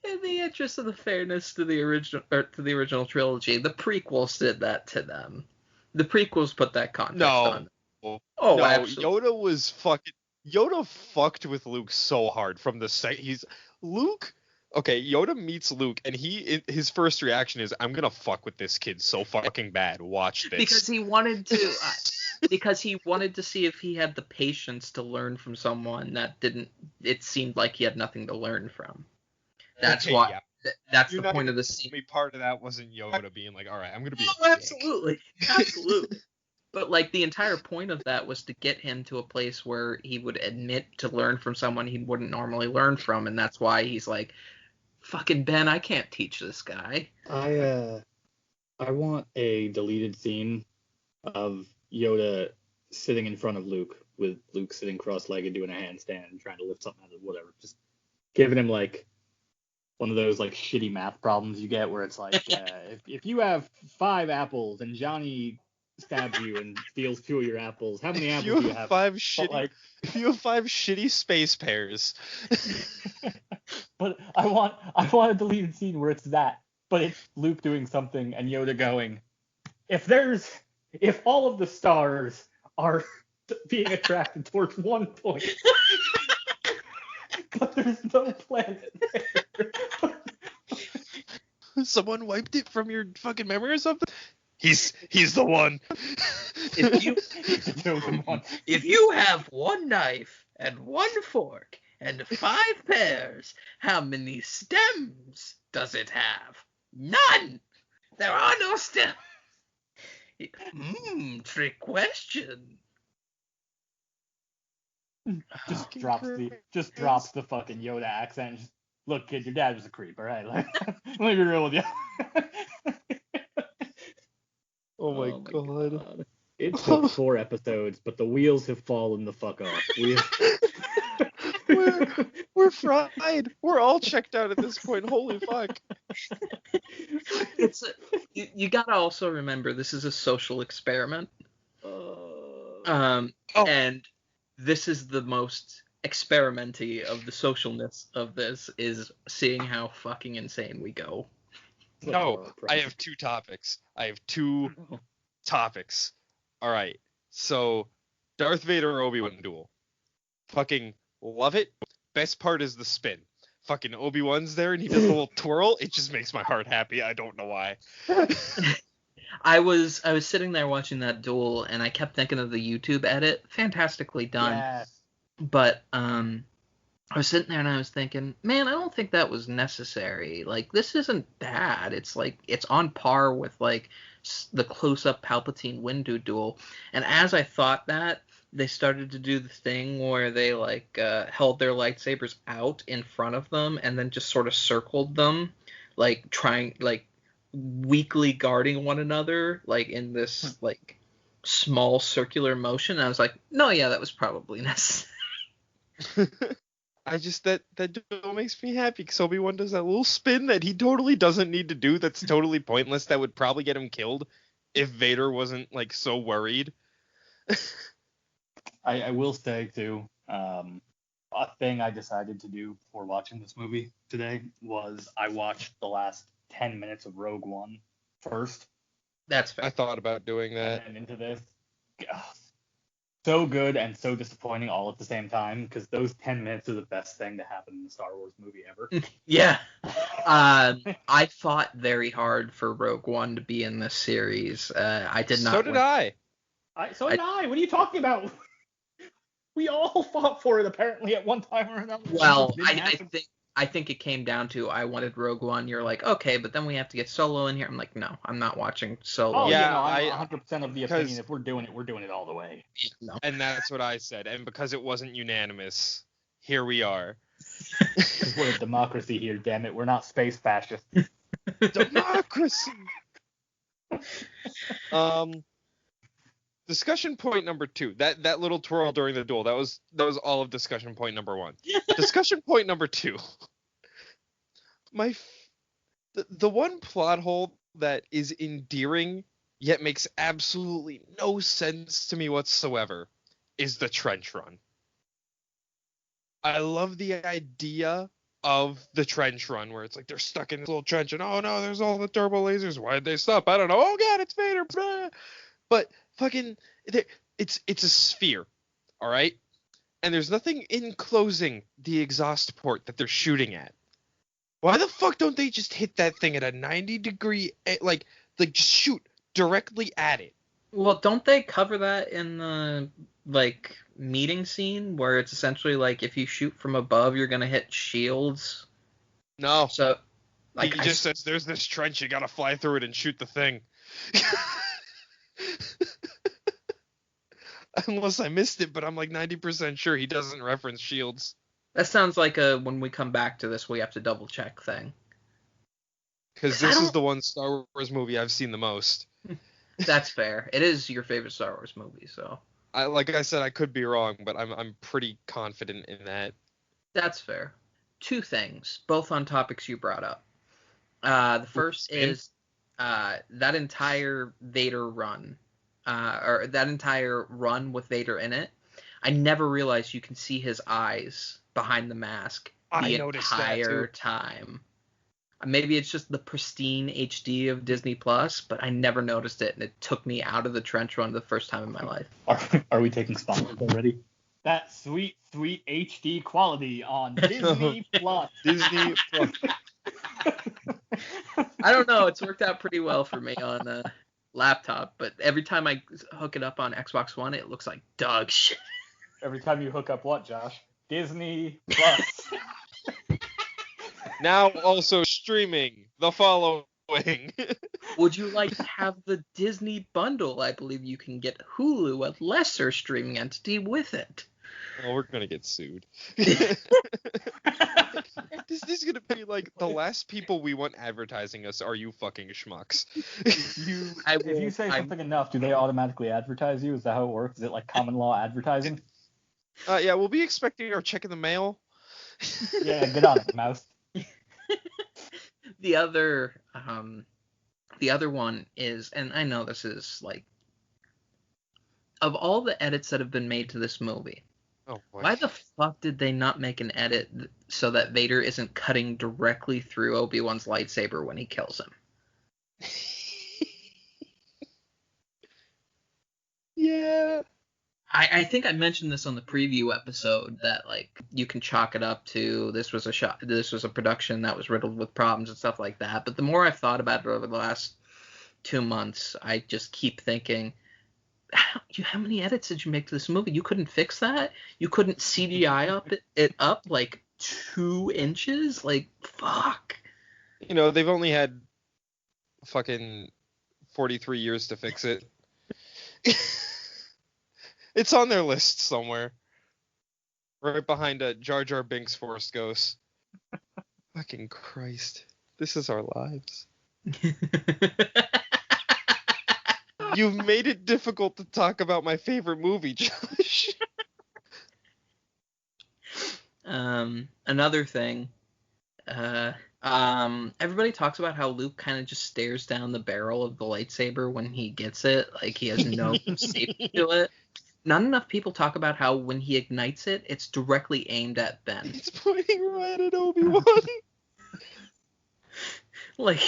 In the interest of the fairness to the original trilogy, the prequels did that to them. The prequels put that context on. No, absolutely. Yoda fucked with Luke so hard from the second Luke. Okay, Yoda meets Luke, and his first reaction is, I'm gonna fuck with this kid so fucking bad. Watch this. Because he wanted to, see if he had the patience to learn from someone that didn't. It seemed like he had nothing to learn from. That's why. Yeah. That's the point of the scene. Part of that wasn't Yoda being like, all right, I'm gonna be. Oh, absolutely. But like the entire point of that was to get him to a place where he would admit to learn from someone he wouldn't normally learn from, and that's why he's like, fucking Ben, I can't teach this guy. I want a deleted scene of Yoda sitting in front of Luke, with Luke sitting cross-legged doing a handstand and trying to lift something out of whatever. Just giving him like one of those like shitty math problems you get where it's like, if you have 5 apples and Johnny stabs you and steals 2 of your apples, how many apples do you have? If you have 5 shitty space pairs. But I want a deleted scene where it's that, but it's Luke doing something and Yoda going, if all of the stars are being attracted towards one point, but there's no planet there. Someone wiped it from your fucking memory or something? He's the one. If you have 1 knife and 1 fork and 5 pears, how many stems does it have? None! There are no stems! Trick question. Just drops the fucking Yoda accent. And just, look, kid, your dad was a creep, all right? Like, let me be real with you. Oh my god. It took 4 episodes, but the wheels have fallen the fuck off. We're fried. We're all checked out at this point. Holy fuck. You gotta also remember this is a social experiment. And this is the most experimenty of the socialness of this, is seeing how fucking insane we go. No, I have 2 topics. All right. So, Darth Vader Obi-Wan duel. Fucking love it. Best part is the spin. Fucking Obi-Wan's there and he does a little twirl. It just makes my heart happy. I don't know why. I was sitting there watching that duel and I kept thinking of the YouTube edit. Fantastically done. Yes. But I was sitting there and I was thinking, man, I don't think that was necessary. Like, this isn't bad. It's like, it's on par with like the close-up Palpatine Windu duel. And as I thought that, they started to do the thing where they like held their lightsabers out in front of them and then just sort of circled them, like trying, like weakly guarding one another, like in this like small circular motion. And I was like, no, yeah, that was probably necessary. That duel makes me happy because Obi-Wan does that little spin that he totally doesn't need to do. That's totally pointless. That would probably get him killed if Vader wasn't like so worried. I will say too, a thing I decided to do before watching this movie today was I watched the last 10 minutes of Rogue One first. That's fair. I thought about doing that. And into this. So good and so disappointing all at the same time, because those 10 minutes are the best thing to happen in a Star Wars movie ever. Yeah. I fought very hard for Rogue One to be in this series. I did not. So did I. So did I. What are you talking about? We all fought for it apparently at one time or another. Well, I think it came down to I wanted Rogue One. You're like, okay, but then we have to get Solo in here. I'm like, no, I'm not watching Solo. Oh, yeah, I'm 100% of the opinion. If we're doing it all the way. No. And that's what I said. And because it wasn't unanimous, here we are. We're a democracy here, damn it. We're not space fascists. Democracy. Discussion point number 2. That little twirl during the duel. That was all of discussion point number 1. Discussion point number 2. The one plot hole that is endearing yet makes absolutely no sense to me whatsoever is the trench run. I love the idea of the trench run where it's like they're stuck in this little trench and oh no, there's all the turbo lasers. Why'd they stop? I don't know. Oh god, it's Vader. Blah. But fucking, it's a sphere, all right? And there's nothing enclosing the exhaust port that they're shooting at. Why the fuck don't they just hit that thing at a 90-degree, like just shoot directly at it? Well, don't they cover that in the like meeting scene where it's essentially like if you shoot from above, you're gonna hit shields? No. So, like, he just says there's this trench, you gotta fly through it and shoot the thing. Unless I missed it, but I'm like 90% sure he doesn't reference shields. That sounds like a when we come back to this, we have to double check thing. Because this is the one Star Wars movie I've seen the most. That's fair. It is your favorite Star Wars movie, so. Like I said, I could be wrong, but I'm pretty confident in that. That's fair. Two things, both on topics you brought up. The first is that entire Vader run, or that entire run with Vader in it. I never realized you can see his eyes behind the mask the entire time. Maybe it's just the pristine HD of Disney Plus, but I never noticed it, and it took me out of the trench run the first time in my life. Are we taking sponsors already? That sweet HD quality on Disney Plus. Disney Plus. I don't know. It's worked out pretty well for me on a laptop, but every time I hook it up on Xbox One, it looks like dog shit. Every time you hook up what, Josh? Disney Plus. Now also streaming the following. Would you like to have the Disney bundle? I believe you can get Hulu, a lesser streaming entity, with it. Well, we're gonna get sued. Disney's gonna be like, the last people we want advertising us are you fucking schmucks. If you say something enough, do they automatically advertise you? Is that how it works? Is it like common law advertising? Yeah, we'll be expecting our check in the mail. Yeah, get on it, mouse. The other one is, and I know this is like, of all the edits that have been made to this movie, why the fuck did they not make an edit so that Vader isn't cutting directly through Obi-Wan's lightsaber when he kills him? Yeah. I think I mentioned this on the preview episode that like you can chalk it up to this was a production that was riddled with problems and stuff like that. But the more I've thought about it over the last 2 months, I just keep thinking, how many edits did you make to this movie? You couldn't fix that? You couldn't CGI it up like 2 inches? Like, fuck. You know, they've only had fucking 43 years to fix it. It's on their list somewhere. Right behind Jar Jar Binks Force Ghost. Fucking Christ. This is our lives. You've made it difficult to talk about my favorite movie, Josh. Another thing. Everybody talks about how Luke kind of just stares down the barrel of the lightsaber when he gets it. Like he has no safety to it. Not enough people talk about how when he ignites it, it's directly aimed at Ben. It's pointing right at Obi-Wan. Like,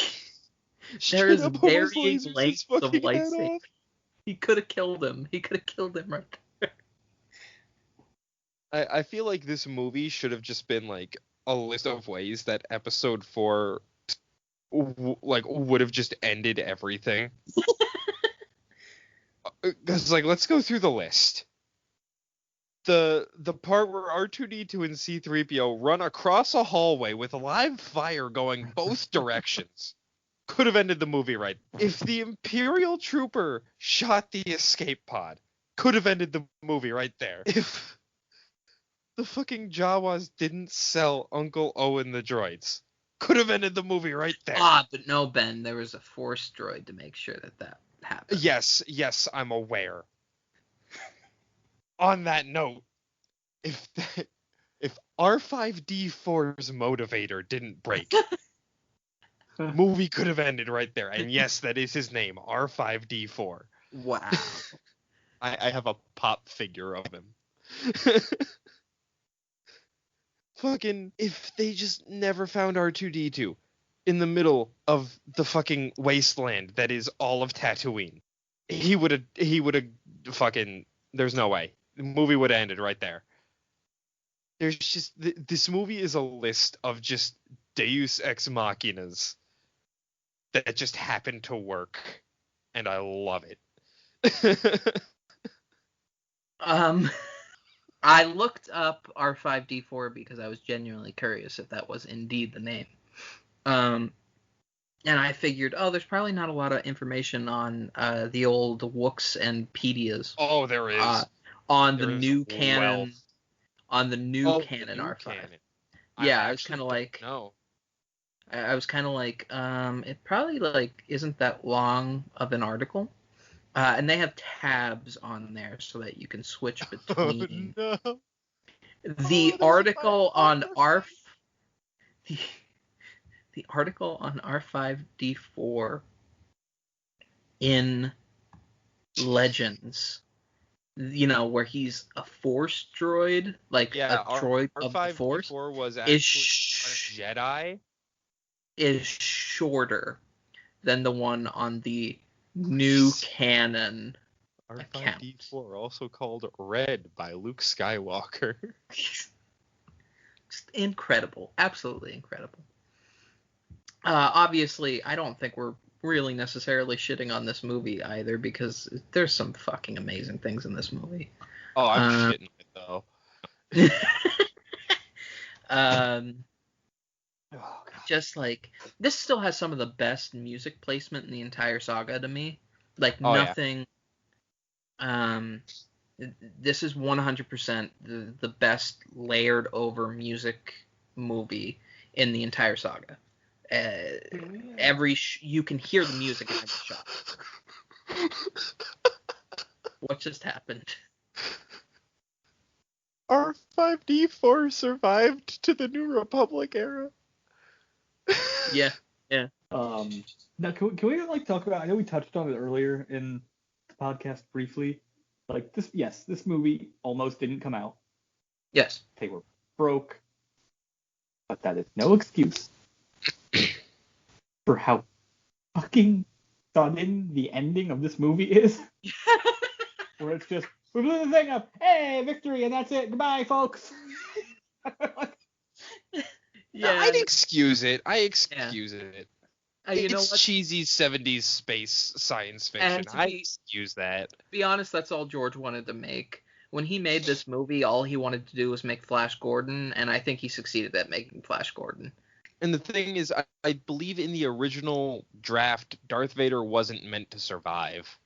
there is varying lengths of lightsaber. He could have killed him. He could have killed him right there. I feel like this movie should have just been like a list of ways that Episode 4 would have just ended everything. Because, like, let's go through the list. The part where R2-D2 and C-3PO run across a hallway with live fire going both directions could have ended the movie right. If the Imperial Trooper shot the escape pod, could have ended the movie right there. If the fucking Jawas didn't sell Uncle Owen the droids, could have ended the movie right there. But no, Ben, there was a Force droid to make sure that happened. Yes, I'm aware. On that note, if R5D4's motivator didn't break, movie could have ended right there. And yes, that is his name, R5D4. Wow. I have a pop figure of him. Fucking, if they just never found R2-D2 in the middle of the fucking wasteland that is all of Tatooine, he would have fucking, there's no way. The movie would have ended right there. There's just, this movie is a list of just Deus Ex Machinas that just happen to work, and I love it. I looked up R5D4 because I was genuinely curious if that was indeed the name. And I figured, there's probably not a lot of information on the old Wooks and Pedias. Oh, there is. on the There is new canon. 12. On the new Oh, canon the new R5. canon. Yeah, I was kind of like, no. I was kind of like, it probably like isn't that long of an article, and they have tabs on there so that you can switch between. Oh, no. The Oh, article on the, the article on R5D4 in Legends, you know, where he's a Force droid, like Yeah, a droid of the Force, R5D4 was is actually a Jedi. is shorter than the one on the new canon account. R5D4, also called Red by Luke Skywalker. Just incredible, absolutely incredible. Obviously, I don't think we're really necessarily shitting on this movie either, because there's some fucking amazing things in this movie. Oh, I'm shitting it though. Just like, this still has some of the best music placement in the entire saga to me. Like, Oh, nothing. This is 100% the best layered over music movie in the entire saga. You can hear the music in every shot. What just happened? R5D4 survived to the New Republic era. Yeah. Now can we like talk about? I know we touched on it earlier in the podcast briefly. Like this movie almost didn't come out. Yes. They were broke, but that is no excuse for how fucking sudden the ending of this movie is. Where it's just, we blew the thing up, hey, victory, and that's it. Goodbye, folks. Yeah. I'd excuse it. It. You know It's what? cheesy 70s space science fiction. I excuse that. To be honest, that's all George wanted to make. When he made this movie, all he wanted to do was make Flash Gordon, and I think he succeeded at making Flash Gordon. And the thing is, I believe in the original draft, Darth Vader wasn't meant to survive.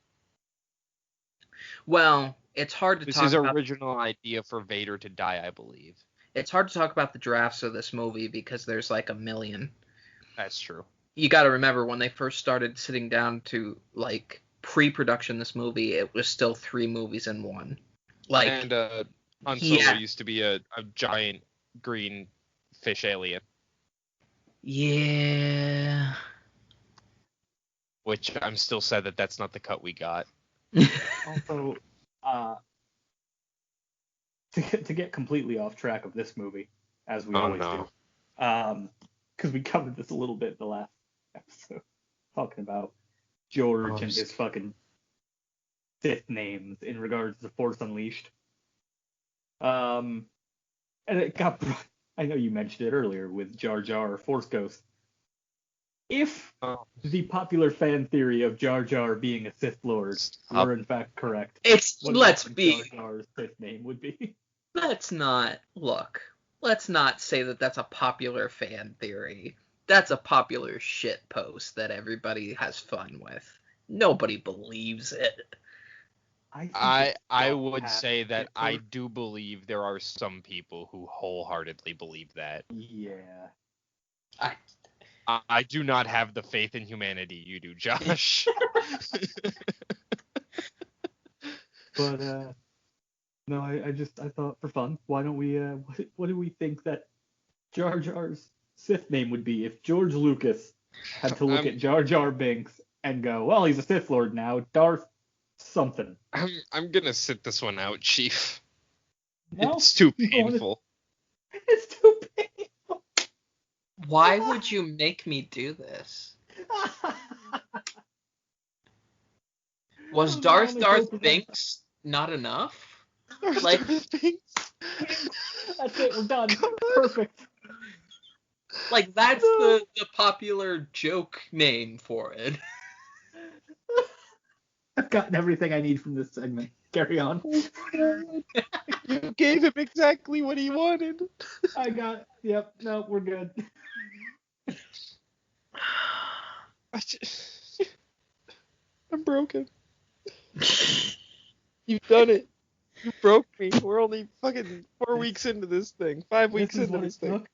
Well, it's hard to This talk is about. original idea for Vader to die, I believe. It's hard to talk about the drafts of this movie because there's like a million. That's true. You got to remember, when they first started sitting down to like pre-production this movie, it was still 3 movies in one. Like, and Han Solo used to be a giant green fish alien. Yeah. Which I'm still sad that that's not the cut we got. Also, to get completely off track of this movie, as we always do, because we covered this a little bit in the last episode, talking about George and his fucking Sith names in regards to Force Unleashed. And it got, I know you mentioned it earlier with Jar Jar Force Ghost. If the popular fan theory of Jar Jar being a Sith Lord were in fact correct, let's be. Jar Jar's Sith name would be. Let's not say that that's a popular fan theory. That's a popular shit post that everybody has fun with. Nobody believes it. I would say that I do believe there are some people who wholeheartedly believe that. Yeah. I do not have the faith in humanity you do, Josh. But no, I thought for fun, why don't we what do we think that Jar Jar's Sith name would be if George Lucas had to look at Jar Jar Binks and go, well, he's a Sith Lord now, Darth something. I'm gonna sit this one out, Chief. No? It's too painful. It's too painful. Why would you make me do this? Was Darth Binks not enough? Like, that's it, we're done. Perfect. Like, that's the popular joke name for it. I've gotten everything I need from this segment. Carry on. You gave him exactly what he wanted. Yep, no, we're good. I'm broken. You've done it. You broke me. We're only fucking 4 weeks into this thing. 5 weeks into this thing.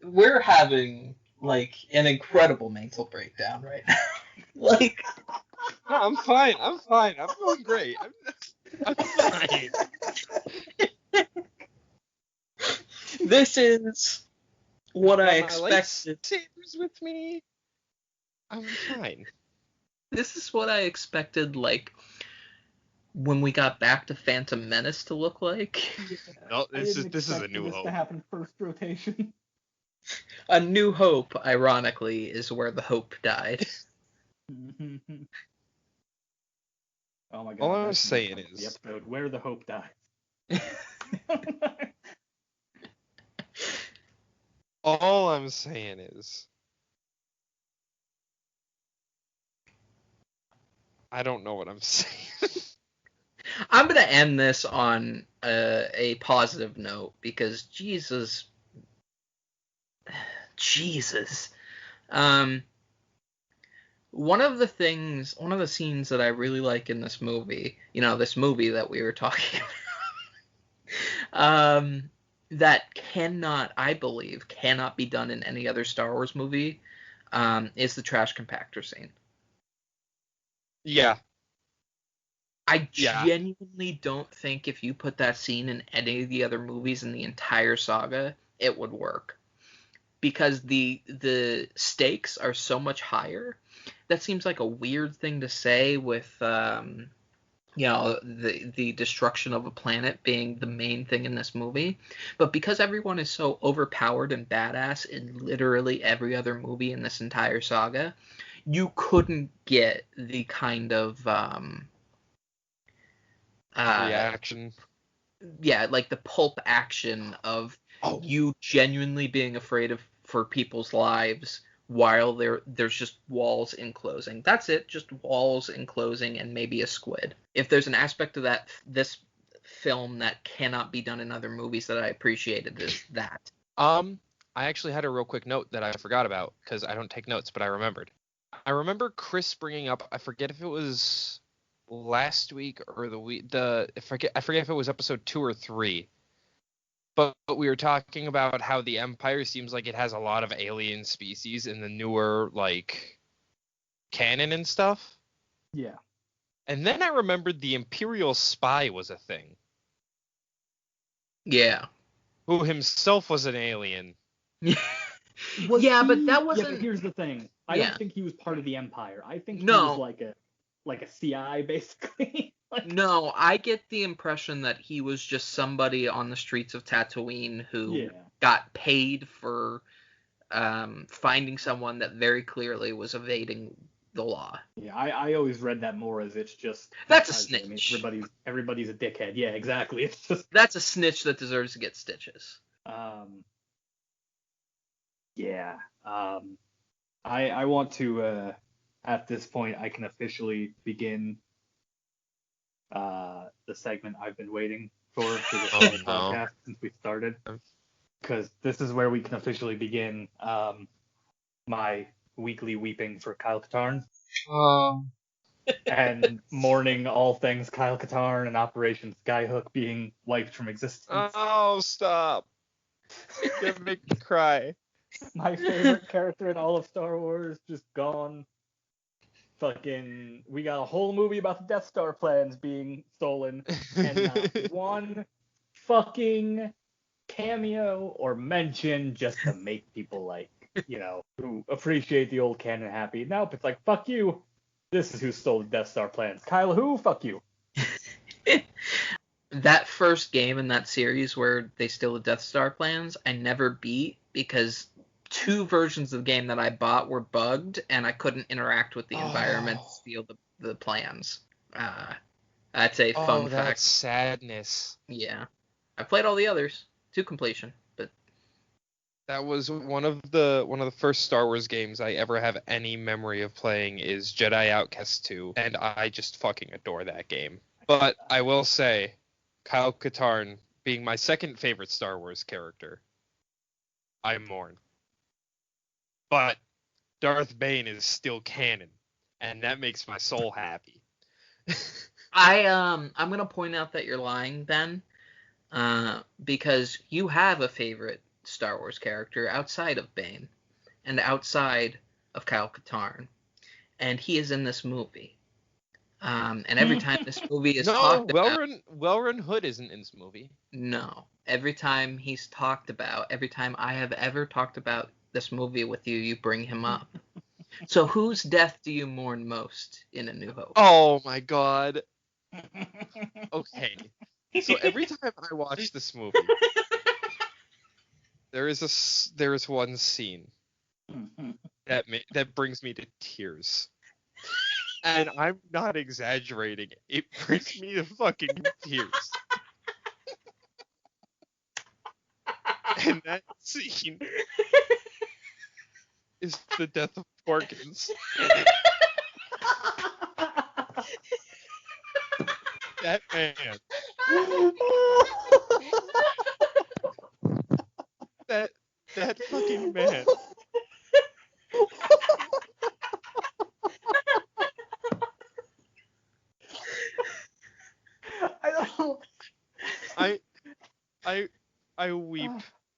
We're having like an incredible mental breakdown right now. Like, No, I'm fine. I'm doing great. I'm fine. this is what I Got my expected. lightsabers with me. I'm fine. This is what I expected, like, when we got back to Phantom Menace to look like. No, this is a new this hope. to happen first rotation. A New Hope, ironically, is where the hope died. Oh my god. All I'm saying is the episode where the hope dies. All I'm saying is I don't know what I'm saying. I'm going to end this on a positive note because Jesus. One of the scenes that I really like in this movie, this movie that we were talking about, that I believe, cannot be done in any other Star Wars movie, is the trash compactor scene. Yeah. I genuinely don't think if you put that scene in any of the other movies in the entire saga, it would work. Because the stakes are so much higher. That seems like a weird thing to say with, the destruction of a planet being the main thing in this movie. But because everyone is so overpowered and badass in literally every other movie in this entire saga, you couldn't get the kind of reaction. Yeah, like the pulp action of you genuinely being afraid for people's lives while there's just walls enclosing. That's it, just walls enclosing and maybe a squid. If there's an aspect of this film that cannot be done in other movies that I appreciated, is that. I actually had a real quick note that I forgot about because I don't take notes, but I remembered. I remember Chris bringing up, I forget if it was last week or the week, I forget if it was episode 2 or 3. But we were talking about how the Empire seems like it has a lot of alien species in the newer, like, canon and stuff. Yeah. And then I remembered the Imperial spy was a thing. Yeah. Who himself was an alien. But that wasn't... Yeah, but here's the thing. I don't think he was part of the Empire. I think he was like a CI, basically. No, I get the impression that he was just somebody on the streets of Tatooine who got paid for finding someone that very clearly was evading the law. Yeah, I always read that more as it's just... That's a snitch. I mean, everybody's a dickhead. Yeah, exactly. It's just... That's a snitch that deserves to get stitches. Yeah. I want to... at this point, I can officially begin the segment I've been waiting for this podcast since we started, because this is where we can officially begin my weekly weeping for Kyle Katarn and mourning all things Kyle Katarn and Operation Skyhook being wiped from existence. Oh, stop! You're gonna make me cry. My favorite character in all of Star Wars just gone. Fucking, we got a whole movie about the Death Star plans being stolen, and not one fucking cameo or mention just to make people who appreciate the old canon happy. Nope, it's like, fuck you. This is who stole the Death Star plans. Kylo who? Fuck you. That first game in that series where they steal the Death Star plans, I never beat because 2 versions of the game that I bought were bugged, and I couldn't interact with the environment to steal the plans. That's a fun fact. That's sadness. Yeah. I played all the others to completion, but that was one of the first Star Wars games I ever have any memory of playing is Jedi Outcast 2, and I just fucking adore that game. But I will say, Kyle Katarn being my second favorite Star Wars character, I mourn. But Darth Bane is still canon, and that makes my soul happy. I'm gonna point out that you're lying, Ben, because you have a favorite Star Wars character outside of Bane and outside of Kyle Katarn, and he is in this movie. And every time this movie is No, talked about, Well-Run Hood isn't in this movie. no, every time he's talked about, every time I have ever talked about this movie with you, you bring him up. So whose death do you mourn most in A New Hope? Oh my god. Okay. So every time I watch this movie, there is one scene that brings me to tears. And I'm not exaggerating. It brings me to fucking tears. And that scene is the death of Porkins. That man. That fucking man. I don't know. I weep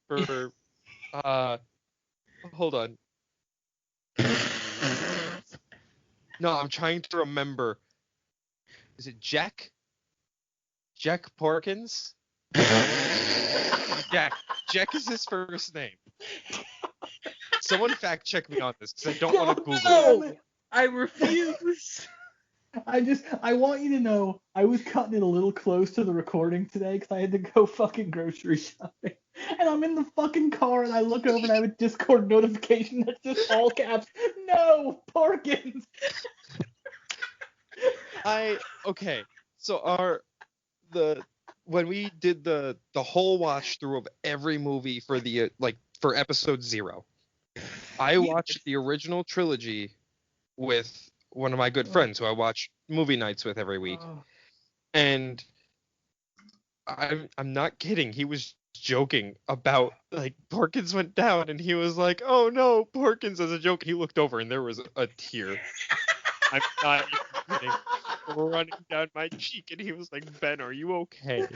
for hold on. No, I'm trying to remember. Is it Jack? Jack Porkins? Jack. Jack is his first name. Someone fact check me on this because I don't want to Google it. I refuse. I want you to know I was cutting it a little close to the recording today because I had to go fucking grocery shopping. And I'm in the fucking car and I look over and I have a Discord notification that's just all caps. No, Parkins. Okay. So when we did the whole watch through of every movie for the for episode 0, I watched the original trilogy with one of my good friends who I watch movie nights with every week. And I'm not kidding. He was joking about Porkins went down and he was like, "Oh no, Porkins," as a joke. He looked over and there was a tear. I'm not even kidding. Running down my cheek, and he was like, "Ben, are you okay?"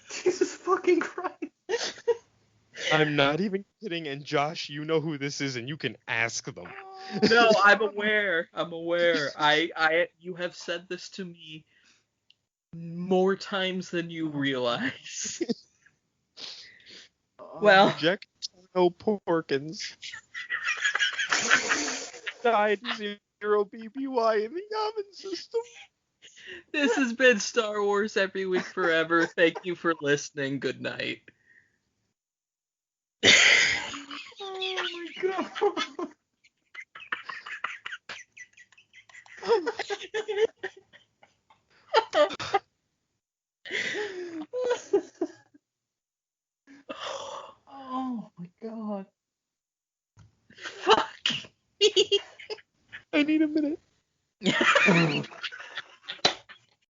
Jesus fucking Christ. I'm not even kidding, and Josh, you know who this is, and you can ask them. No, I'm aware. You have said this to me more times than you realize. Well, Jack Porkins died 0 BBY in the Yavin system. This has been Star Wars Every Week Forever. Thank you for listening. Good night. Oh my god. Oh my god. Fuck me. I need a minute.